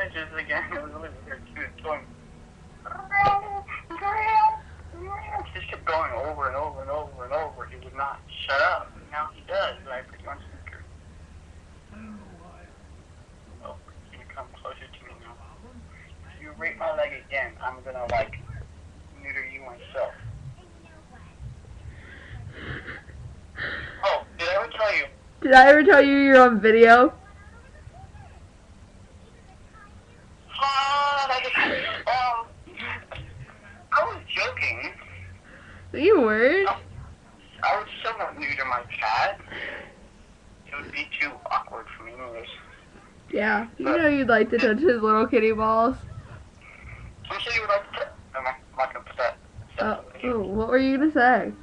edges again. It was really weird. He was going. He just kept going over and over and over and over. He would not shut up. Now he does. But I put you on speaker. Oh, he's gonna come closer to me now. If you rape my leg again, I'm gonna like neuter you myself. Oh, did I ever tell you? Did I ever tell you you're on video? I was joking. You weren't. I was somewhat new to my cat. It would be too awkward for me anyways. Yeah, you know you'd like to touch his little kitty balls. I'm sure you would like to. I'm not gonna put that. Oh, what were you gonna say?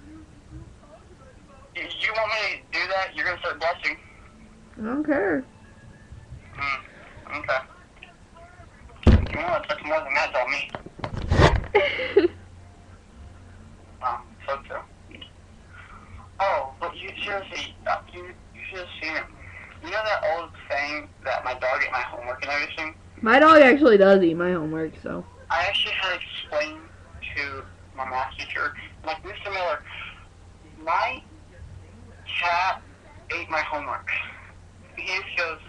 You want me to do that? You're gonna start blushing. I don't care. Okay. If you want to touch more than that, tell me. So true. Oh, but you seriously, you should have seen it. You know that old saying that my dog ate my homework and everything? My dog actually does eat my homework, so. I actually had to explain to my math teacher, like, Mr. Miller, my cat ate my homework. He just goes,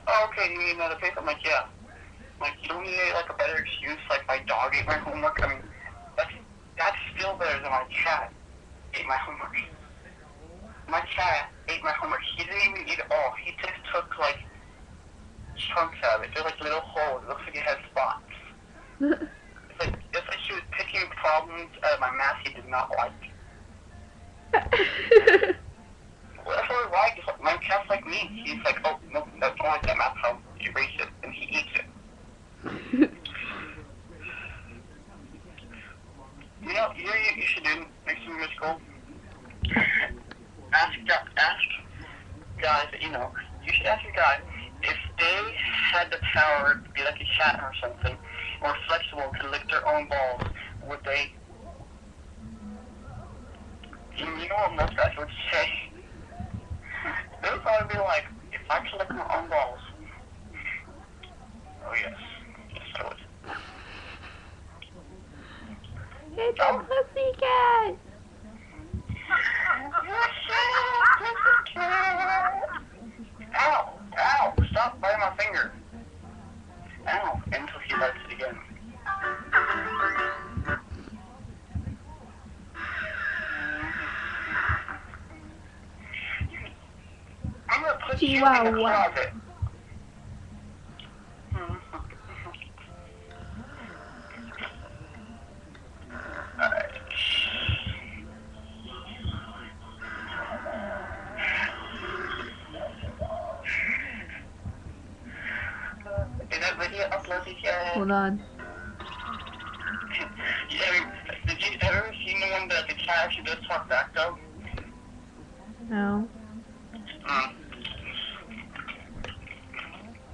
oh, okay, you need another paper? I'm like, yeah. Like, you don't need, like, a better excuse, like, my dog ate my homework? I mean, that's still better than my cat ate my homework. My cat ate my homework. He didn't even eat it all. He just took, like, chunks out of it. They're like little holes. It looks like it has spots. It's like she was picking problems out of my math he did not like. Well, that's what I like. My cat's like me. He's like, oh, no, that's not like that math problem. Erase it, and he eats it. You know, you should do next time you school. Ask guys that you know. You should ask a guy if they had the power to be like a cat or something, or flexible to lick their own balls. Would they? You know what most guys would say? They would probably be like, if I could lick my own balls. Oh yes, yes I would. It's a pussycat! Ow! Ow! Stop biting my finger! Ow! Until he bites it again. I'm gonna put you in the closet. Is that video uploaded yet? Hold on. Did you ever see the one that the cat actually does talk back though? No.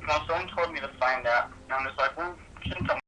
Well, someone told me to find out, and I'm just like, well, shouldn't tell me.